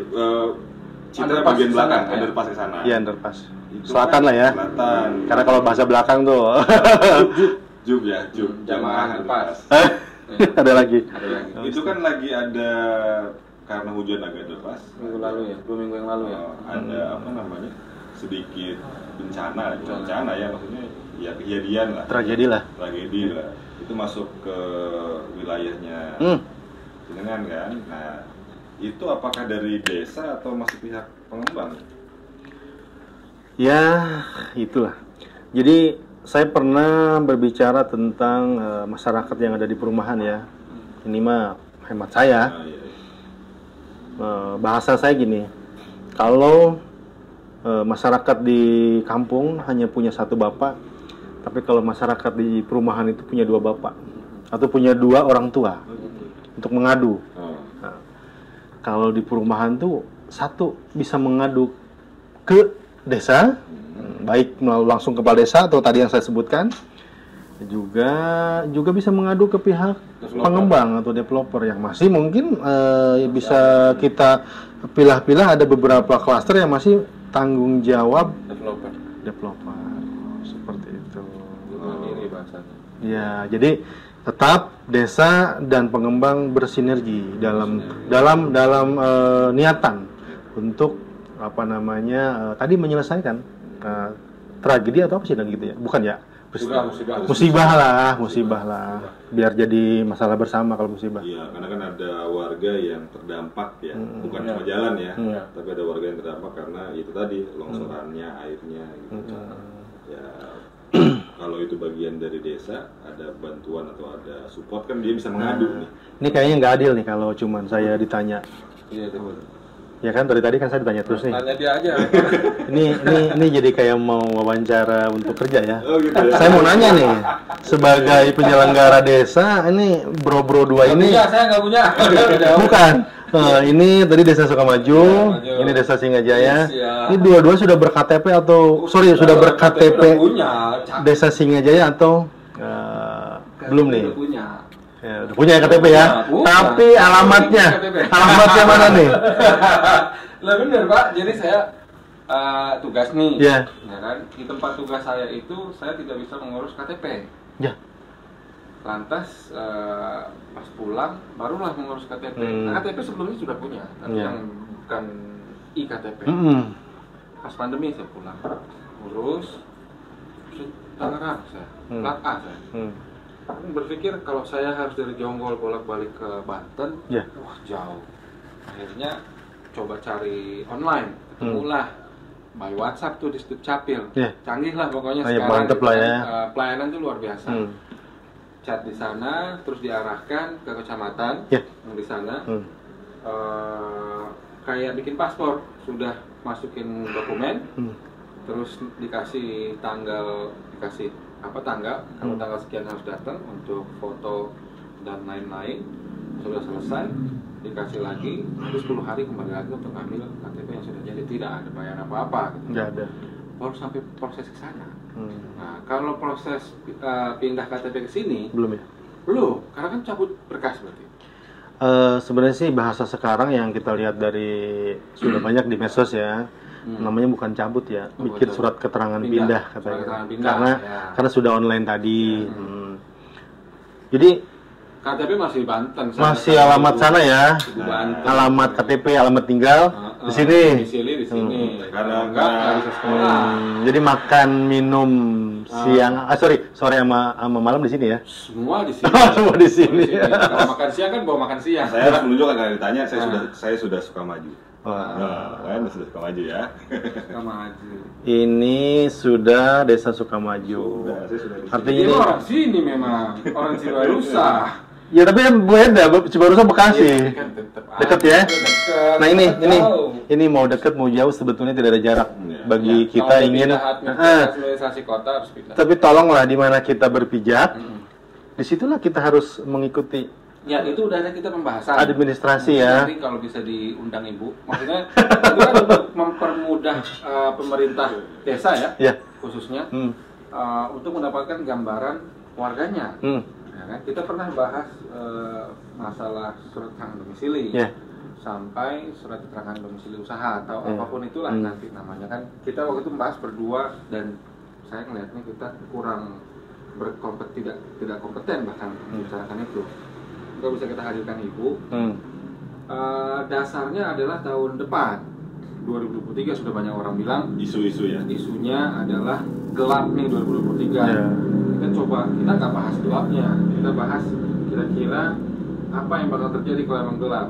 Citra bagian belakang, underpass ke sana. Iya, underpass. Selatan lah ya. Selatan. Karena kalau bahasa belakang tuh. Jub. Jamaah underpass. Ada lagi. Itu kan lagi ada karena hujan agak deras. Minggu lalu ya, 2 minggu yang lalu ya. Ada apa namanya? Sedikit bencana ya, maksudnya ya kejadian lah. Tragedi lah. Itu masuk ke wilayahnya Jenengan kan. Nah, itu apakah dari desa atau masih pihak pengembang? Ya, itulah. Jadi saya pernah berbicara tentang masyarakat yang ada di perumahan ya. Ini mah hemat saya. Bahasa saya gini, kalau masyarakat di kampung hanya punya 1 bapak, tapi kalau masyarakat di perumahan itu punya 2 bapak atau punya 2 orang tua untuk mengadu. Nah, kalau di perumahan tuh 1 bisa mengadu ke desa, baik langsung kepala desa atau tadi yang saya sebutkan, juga bisa mengadu ke pihak pengembang atau developer yang masih mungkin bisa kita pilah-pilah. Ada beberapa klaster yang masih tanggung jawab developer seperti itu. Ya, jadi tetap desa dan pengembang bersinergi dalam niatan untuk apa namanya tadi menyelesaikan tragedi atau apa sih gitu ya, bukan ya, musibah lah biar jadi masalah bersama kalau musibah. Iya, karena kan ada warga yang terdampak ya, bukan cuma jalan ya, tapi ada warga yang terdampak karena itu tadi longsorannya, airnya gitu. Ya kalau itu bagian dari desa, ada bantuan atau ada support kan dia bisa mengadu nih. Ini kayaknya nggak adil nih kalau cuman saya ditanya. Iya, betul. Ya kan dari tadi kan saya ditanya terus nih. Tanya dia aja. ini jadi kayak mau wawancara untuk kerja ya. Oh, gitu ya. Saya mau nanya nih, sebagai penyelenggara desa, ini bro-bro 2 ini. Saya nggak punya. Bukan. Ini tadi Desa Sukamaju, ini Desa Singajaya. Ini dua-dua sudah ber-KTP atau sudah ber-KTP Desa Singajaya atau belum nih? Udah punya KTP ya. Tapi alamatnya mana nih? Lah bener Pak, jadi saya tugas nih. Ya kan? Di tempat tugas saya itu saya tidak bisa mengurus KTP. Ya. Lantas pas pulang barulah mengurus KTP. Nah, KTP sebelumnya sudah punya, tapi yang bukan iKTP. Pas pandemi saya pulang, urus Tangerang saya, plat A saya. Berpikir kalau saya harus dari Jonggol bolak-balik ke Banten, wah jauh. Akhirnya coba cari online, ketemulah by WhatsApp tuh di Capil. Canggih lah pokoknya sekarang. Mantep lah ya. Pelayanan tuh luar biasa. Chat di sana, terus diarahkan ke kecamatan yang di sana. Kayak bikin paspor, sudah masukin dokumen, terus dikasih tanggal, kalau tanggal sekian harus datang untuk foto dan lain-lain. Sudah selesai, dikasih lagi, terus 10 hari kembali lagi untuk ambil KTP yang sudah jadi, tidak ada bayar apa-apa. Gitu. Nggak ada. Baru sampai proses ke sana. Nah, kalau proses pindah KTP ke sini belum ya? Belum, karena kan cabut berkas berarti. Sebenarnya sih bahasa sekarang yang kita lihat dari sudah banyak di medsos ya, namanya bukan cabut ya, bikin surat keterangan pindah katanya. Karena sudah online tadi. Jadi KTP masih Banten. Masih alamat sana ya. Banten. Alamat KTP, alamat tinggal di sini. Domisili di sini. Karena bisa sekolah. Jadi makan minum siang, sore sama malam di sini ya. Semua di sini. Semua di sini. Kalau makan siang kan bawa makan siang. Saya harus menunjukkan karena ditanya, saya sudah suka maju. Kan sudah suka maju ya. Sukamaju. Ini sudah Desa Sukamaju. Saya sudah di sini. Artinya Ini ini, orang sini memang, orang Cibarusah. ya tapi kan beda, Cibarusah Bekasi. Kan tetap Deket ada, ya? Deket. Nah Jauh. ini mau deket mau jauh sebetulnya tidak ada jarak bagi Ya, kita kalau ingin. pindah administrasi kota harus pindah. Tapi tolonglah di mana kita berpijak, disitulah kita harus mengikuti Ya itu udah ada kita pembahasan. administrasi ya. Nanti kalau bisa diundang ibu, maksudnya itu kan untuk mempermudah pemerintah desa ya, Ya. khususnya Hmm. untuk mendapatkan gambaran warganya. Hmm. Ya kan? Kita pernah bahas masalah surat keterangan domisili. Ya. Sampai surat keterangan domisili usaha atau Ya. apapun itulah nanti namanya kan. Kita waktu itu membahas berdua dan saya melihatnya kita kurang tidak kompeten bahkan membicarakan itu. Nggak bisa kita hadirkan ibu. Dasarnya adalah tahun depan 2023 sudah banyak orang bilang Isu-isu ya. isunya adalah gelap nih 2023. Ya. Kita nggak bahas gelapnya, kita bahas kira-kira apa yang bakal terjadi kalau emang gelap.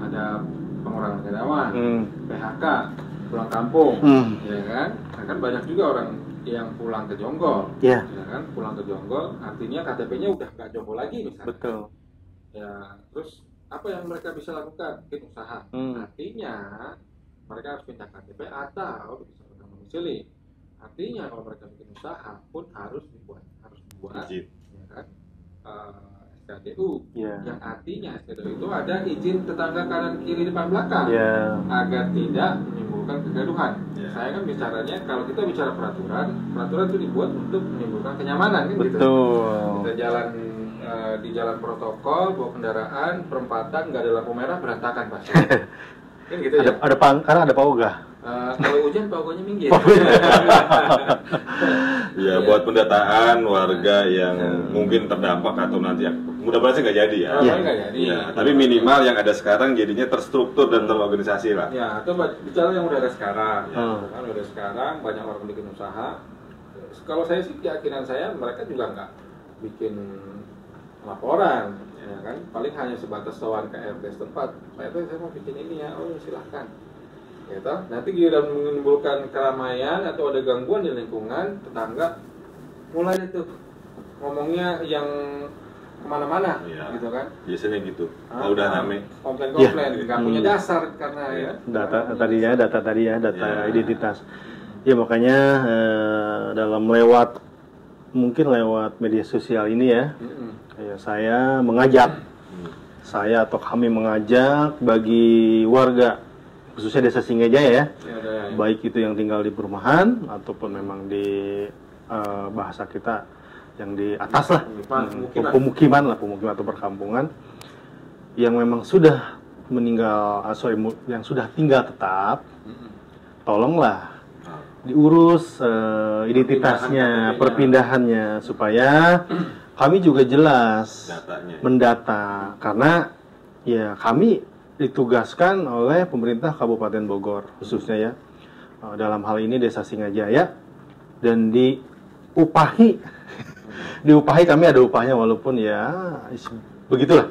Ada pengurangan karyawan, PHK, pulang kampung, ya kan? Nah, kan banyak juga orang yang pulang ke Jonggol, Ya. ya kan? Pulang ke Jonggol, artinya KTP-nya udah nggak Jonggol lagi misalnya. Betul. Ya, terus apa yang mereka bisa lakukan? Bikin usaha. Artinya mereka harus pindah KTP atau bisa pegang domisili. Artinya kalau mereka bikin usaha pun harus buat Izin. ya kan? SKDU, Ya. yang artinya SKDU itu ada izin tetangga kanan kiri depan belakang Ya. agar tidak menimbulkan kegaduhan. Ya. Saya kan bicaranya kalau kita bicara peraturan itu dibuat untuk menimbulkan kenyamanan kan gitu. Betul. Kita jalan di jalan protokol, bawa kendaraan, perempatan nggak ada lampu merah berantakan pasti. Kan gitu ya. Karena ada Pak Oga. Kalau hujan Pak Oganya minggir. Ya, buat pendataan warga yang mungkin terdampak atau nanti mudah-mudahan sih nggak jadi ya. Iya. Nggak jadi. Ya, tapi minimal yang ada sekarang jadinya terstruktur dan terorganisasi lah. Ya, atau bicara yang udah ada sekarang. Ya. Kan udah sekarang banyak orang bikin usaha. Kalau saya sih keyakinan saya mereka juga nggak bikin laporan, ya kan? Paling hanya sebatas tawaran ke RT setempat. Pak RT saya mau bikin ini ya, oh silahkan. Gitu. Nanti giliran menimbulkan keramaian atau ada gangguan di lingkungan tetangga, mulai itu ngomongnya yang kemana-mana, Ya. gitu kan? Biasanya gitu. Kalau udah rame. Komplain-komplain, nggak punya dasar karena ya. Data identitas. Ya makanya dalam mungkin lewat media sosial ini ya, ya saya atau kami mengajak bagi warga khususnya Desa Singgajaya ya, baik itu yang tinggal di perumahan ataupun memang di bahasa kita yang di atas lah, pemukiman atau perkampungan yang memang sudah meninggal, yang sudah tinggal tetap, tolonglah diurus identitasnya, perpindahannya supaya kami juga jelas Datanya. mendata, karena ya kami ditugaskan oleh pemerintah Kabupaten Bogor khususnya ya dalam hal ini Desa Singgajaya, dan diupahi kami ada upahnya walaupun ya begitulah.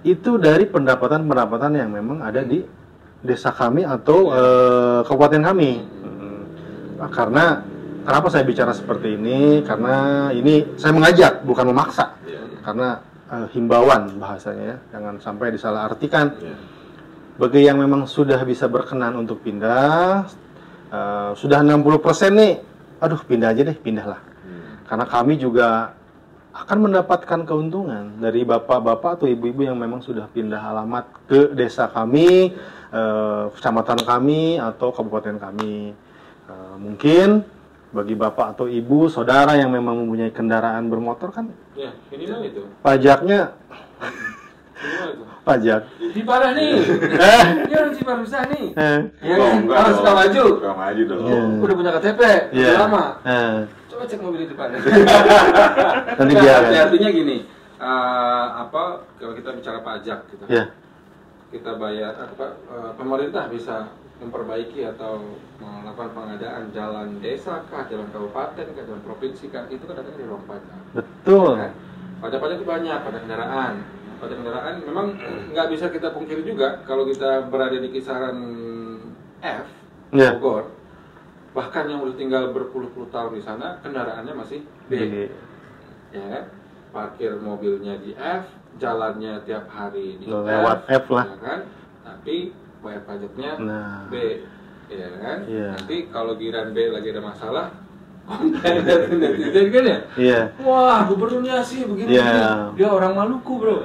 Itu dari pendapatan yang memang ada di desa kami atau kabupaten kami. Karena kenapa saya bicara seperti ini? Karena ini saya mengajak, bukan memaksa. Karena himbauan bahasanya ya, jangan sampai disalahartikan. Bagi yang memang sudah bisa berkenan untuk pindah, sudah 60% nih, aduh pindah aja deh, pindahlah. Karena kami juga akan mendapatkan keuntungan dari bapak-bapak atau ibu-ibu yang memang sudah pindah alamat ke desa kami, kecamatan kami atau kabupaten kami. Mungkin bagi bapak atau ibu, saudara yang memang mempunyai kendaraan bermotor kan, Ya, minimal itu. pajaknya Minimal itu. pajak. Ini parah nih. Ini orang Cibarusah nih. Ya Oh, kan? enggak Orang dong. Sukamaju. Sukamaju dong. Udah punya KTP, Iya. udah lama. Coba cek mobil di depan. Nanti Nah, dia kan. artinya gini, kalau kita bicara pajak gitu. Ya. kita bayar pemerintah bisa memperbaiki atau melakukan pengadaan jalan desa kah, jalan kabupaten kah, jalan provinsi kah, itu kan datangnya dari uang pajak. Betul. Kan? Pajak-pajak itu banyak, pajak kendaraan. Pajak kendaraan memang nggak bisa kita pungkiri juga kalau kita berada di kisaran F, Bogor, bahkan yang udah tinggal berpuluh-puluh tahun di sana, kendaraannya masih B. Ya kan? Parkir mobilnya di F, jalannya tiap hari di lewat F lah. Ya kan? Tapi bayar pajaknya B, ya kan? Nanti kalau giran B lagi ada masalah, komplain dari netizen kan ya? Iya. Wah, gubernurnya sih begini, dia orang Maluku bro.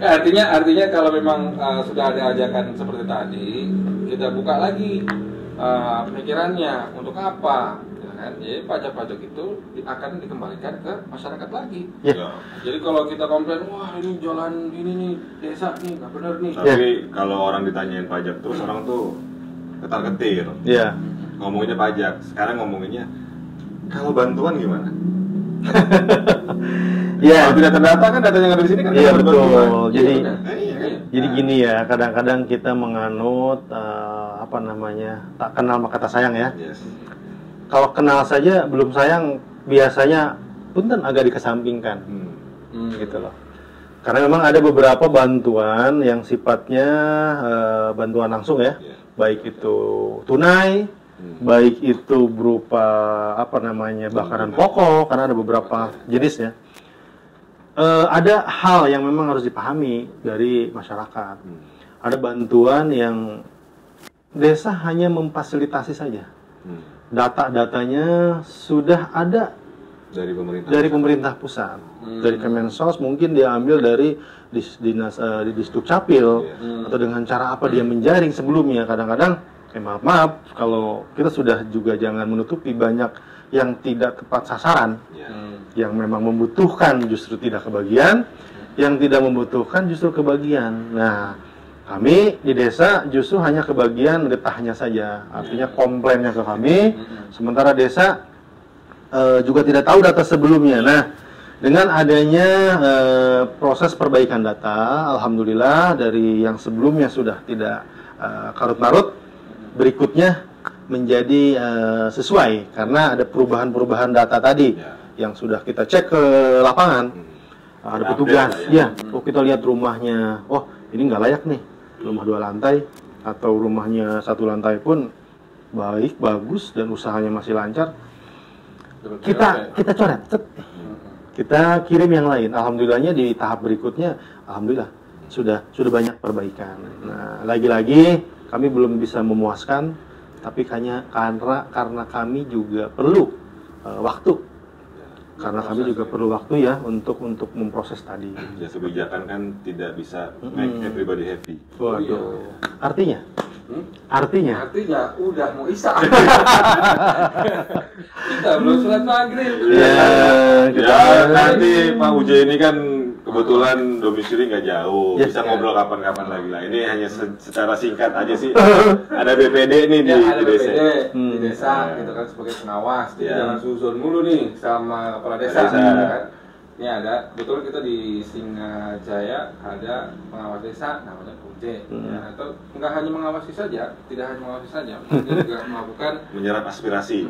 Artinya kalau memang sudah ada ajakan seperti tadi, kita buka lagi pemikirannya untuk apa? Jadi pajak-pajak itu akan dikembalikan ke masyarakat lagi. Jadi kalau kita komplain, wah ini jalan ini nih desa nih nggak benar nih. Tapi kalau orang ditanyain pajak terus orang tuh ketar-ketir. Ngomonginnya pajak. Sekarang ngomonginnya kalau bantuan gimana? Kalau tidak terdata kan datanya yang ada di sini kan. Iya betul. Jadi gini ya, kadang-kadang kita menganut tak kenal maka tak sayang ya. Kalau kenal saja belum sayang, biasanya punten agak dikesampingkan, gitu loh. Karena memang ada beberapa bantuan yang sifatnya bantuan langsung ya, baik itu tunai, baik itu berupa bakaran pokok, karena ada beberapa jenis ya. Ada hal yang memang harus dipahami dari masyarakat. Ada bantuan yang desa hanya memfasilitasi saja. Data-datanya sudah ada dari pemerintah pusat, dari Kemensos, mungkin dia ambil dari dinas di Disdukcapil atau dengan cara apa dia menjaring sebelumnya. Kadang-kadang maaf kalau kita sudah juga jangan menutupi banyak yang tidak tepat sasaran, yang memang membutuhkan justru tidak kebagian, yang tidak membutuhkan justru kebagian. Nah, kami di desa justru hanya kebagian getahnya saja, artinya komplainnya ke kami, sementara desa juga tidak tahu data sebelumnya. Nah, dengan adanya proses perbaikan data, alhamdulillah dari yang sebelumnya sudah tidak karut-marut, berikutnya menjadi sesuai karena ada perubahan-perubahan data tadi yang sudah kita cek ke lapangan. Ada petugas, kita lihat rumahnya, ini nggak layak nih. Rumah 2 lantai atau rumahnya 1 lantai pun baik, bagus dan usahanya masih lancar, kita coret, kita kirim yang lain. Alhamdulillahnya di tahap berikutnya, alhamdulillah sudah banyak perbaikan. Nah, lagi-lagi kami belum bisa memuaskan, tapi karena kami juga perlu waktu. Karena kami juga perlu waktu ya untuk memproses tadi. Ya, kebijakan kan tidak bisa make everybody happy. Waduh. Artinya udah mau isya. Kita belum sholat maghrib. Nanti Pak Uje ini kan kebetulan domisili nggak jauh, bisa ngobrol kapan-kapan lagi lah. Ini hanya secara singkat aja sih. Ada BPD nih di desa. Di desa gitu kan sebagai pengawas. Jadi jangan suzon mulu nih sama kepala desa. Kan? Ini ada, betul kita di Singajaya ada pengawas desa namanya Uje. Atau nggak hanya mengawasi saja, tidak hanya mengawasi saja, dia juga melakukan menyerap aspirasi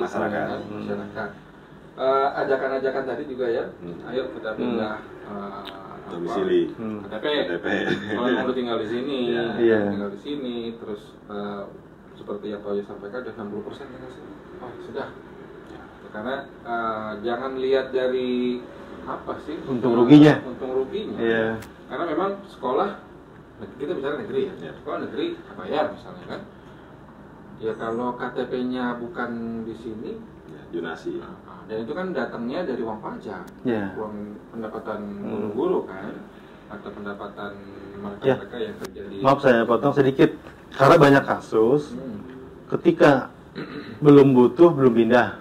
masyarakat. Ajakan-ajakan tadi juga ya, ayo kita pindah domisili, KTP. Kalau mau tinggal di sini, tinggal di sini, terus seperti yang Pak Yoyo sampaikan, udah 60% tinggal sini. Oh sudah, karena jangan lihat dari apa sih untung ruginya. Karena memang sekolah kita bicara negeri ya, sekolah negeri bayar misalnya kan. Ya kalau KTP-nya bukan di sini, donasi. Dan itu kan datangnya dari uang pajak, uang pendapatan guru-guru kan, atau pendapatan mereka yang kerja di. Maaf saya potong sedikit, karena banyak kasus ketika belum butuh belum pindah.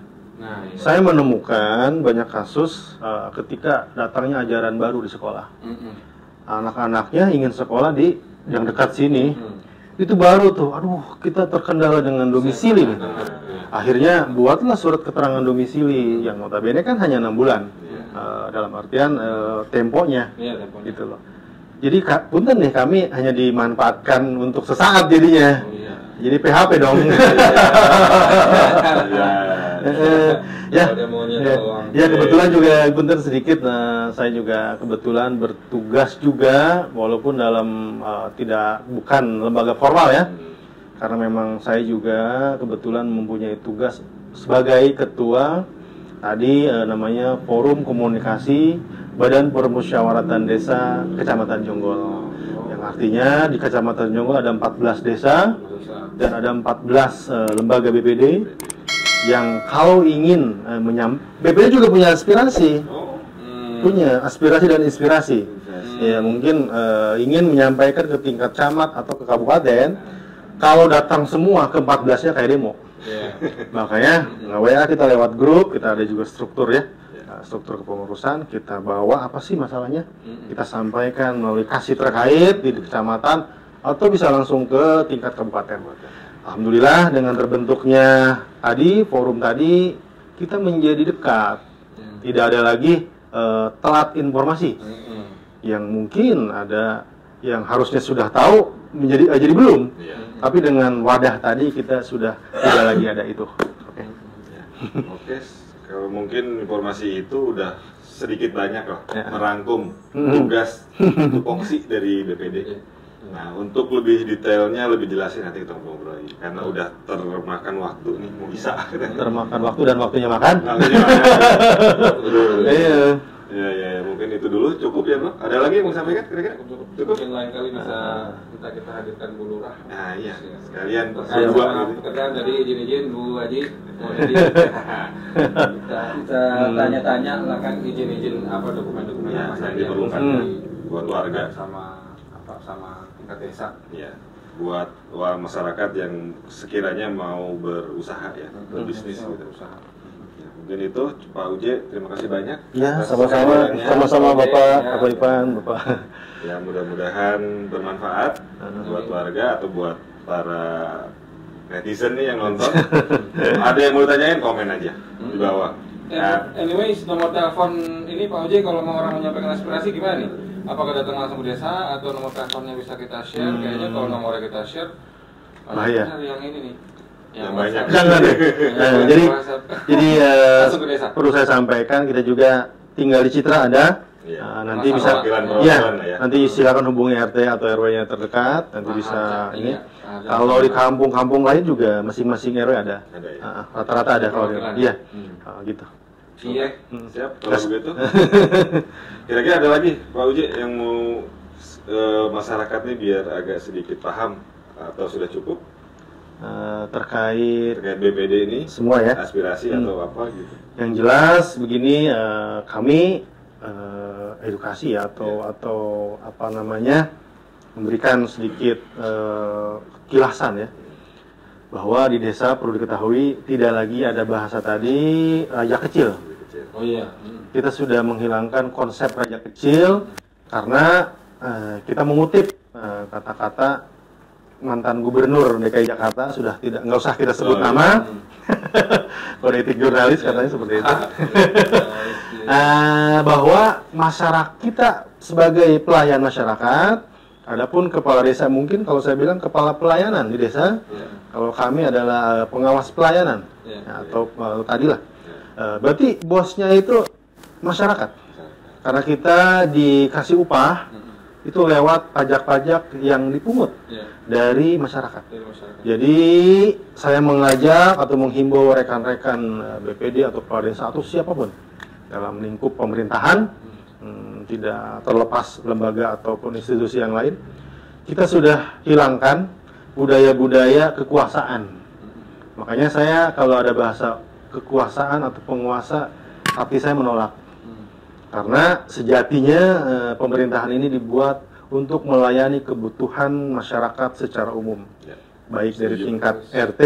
Saya menemukan banyak kasus ketika datangnya ajaran baru di sekolah. Anak-anaknya ingin sekolah di yang dekat sini. Itu baru tuh, aduh kita terkendala dengan domisili nih. Akhirnya buatlah surat keterangan domisili yang notabene kan hanya 6 bulan dalam artian temponya, gitu loh. Jadi punten nih kami hanya dimanfaatkan untuk sesaat jadinya. Jadi PHP dong. Ya kebetulan juga punten sedikit. Saya juga kebetulan bertugas juga walaupun dalam bukan lembaga formal ya. Karena memang saya juga kebetulan mempunyai tugas sebagai ketua tadi namanya Forum Komunikasi Badan Permusyawaratan Desa Kecamatan Jonggol. Yang artinya di Kecamatan Jonggol ada 14 desa dan ada 14 lembaga BPD yang kalau ingin BPD juga punya aspirasi. Punya aspirasi dan inspirasi. Ya mungkin ingin menyampaikan ke tingkat camat atau ke kabupaten, kalau datang semua ke 14-nya kayak demo. Makanya WA kita lewat grup, kita ada juga struktur ya. Struktur kepengurusan, kita bawa apa sih masalahnya, kita sampaikan melalui kasih terkait di kecamatan atau bisa langsung ke tingkat kabupaten. Alhamdulillah dengan terbentuknya tadi forum tadi kita menjadi dekat, tidak ada lagi telat informasi yang mungkin ada yang harusnya sudah tahu jadi belum, tapi dengan wadah tadi kita sudah tidak lagi ada itu. Oke. Kalau mungkin informasi itu udah sedikit banyak lah merangkum tugas tupoksi dari BPD. Nah, untuk lebih detailnya, lebih jelasnya nanti kita ngobrol lagi. Karena udah termakan waktu nih, mau bisa. Termakan waktu dan waktunya makan. Iya, mungkin itu dulu cukup ya, Bro. Ada lagi yang mau sampaikan kira-kira? Cukup. Mungkin lain kali bisa kita hadirkan Bu Lurah. Nah, iya. Sekalian pekerjaan dari izin Bu Haji. Kita tanya-tanya lah kan izin apa dokumen-dokumen apa saja yang diperlukan buat warga sama tingkat desa. Iya. Buat masyarakat yang sekiranya mau berusaha ya, berbisnis gitu. Mungkin itu Pak Uje, terima kasih banyak. Ya, sama-sama Bapak, Pak Ipan, Bapak. Ya, mudah-mudahan bermanfaat buat warga atau buat para netizen nih yang nonton. Ada yang mau tanyain, komen aja di bawah. Anyways, nomor telepon ini Pak Uje kalau mau orang menyampaikan aspirasi gimana nih? Apakah datang langsung ke desa atau nomor teleponnya bisa kita share? Kayaknya kalau nomornya kita share, yang ini nih. Yang banyak. Jangan deh. Jadi perlu saya sampaikan, kita juga tinggal di Citra ada. Nanti bisa nanti silakan hubungi RT atau RW-nya terdekat, nanti bisa ini. Kalau di kampung-kampung lain juga masing-masing RW ada. Rata-rata ada kalau iya. Gitu. Iya, siap. Kalau begitu. Kira-kira ada lagi Pak Uje yang mau masyarakat nih biar agak sedikit paham atau sudah cukup? Terkait BPD ini semua ya, aspirasi atau apa gitu. Yang jelas begini, kami edukasi ya, atau apa namanya, memberikan sedikit kilasan ya, bahwa di desa perlu diketahui tidak lagi ada bahasa tadi raja kecil. Oh iya. Kita sudah menghilangkan konsep raja kecil karena kita mengutip kata-kata mantan gubernur DKI Jakarta, sudah nggak usah kita sebut nama. Kode etik jurnalis katanya seperti itu. Bahwa masyarakat kita sebagai pelayan masyarakat, adapun kepala desa mungkin kalau saya bilang kepala pelayanan di desa, kalau kami adalah pengawas pelayanan atau tadilah. Berarti bosnya itu masyarakat. Karena kita dikasih upah itu lewat pajak-pajak yang dipungut dari masyarakat. Jadi saya mengajak atau menghimbau rekan-rekan BPD atau kepala desa atau siapapun dalam lingkup pemerintahan, tidak terlepas lembaga ataupun institusi yang lain, kita sudah hilangkan budaya-budaya kekuasaan. Makanya saya kalau ada bahasa kekuasaan atau penguasa, hati saya menolak. Karena sejatinya pemerintahan ini dibuat untuk melayani kebutuhan masyarakat secara umum, baik dari tingkat RT,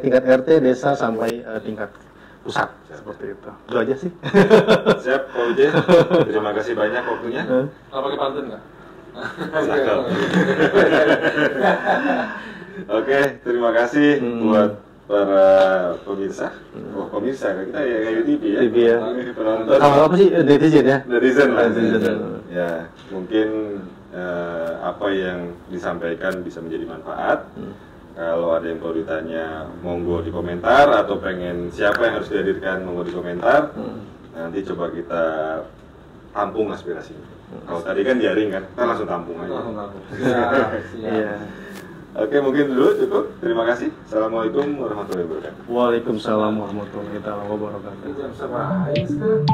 tingkat RT, desa sampai tingkat pusat, seperti itu. Itu aja sih. Siap, Pak Uje. Terima kasih banyak waktunya. Pakai pantun nggak? Oke, terima kasih buat para pemirsa, pemirsa kan kita ya kayak TV ya. TV ya. Penonton. Apa sih netizen ya? Netizen lah. Netizen. Ya, mungkin apa yang disampaikan bisa menjadi manfaat. Kalau ada yang perlu ditanya, monggo di komentar, atau pengen siapa yang harus dihadirkan, monggo di komentar. Nanti coba kita tampung aspirasinya. Kalau tadi kan jaring kan, kita langsung tampung aja. Iya. Oke, mungkin dulu cukup. Terima kasih. Assalamualaikum warahmatullahi wabarakatuh. Waalaikumsalam warahmatullahi wabarakatuh. Jam 1 sekarang.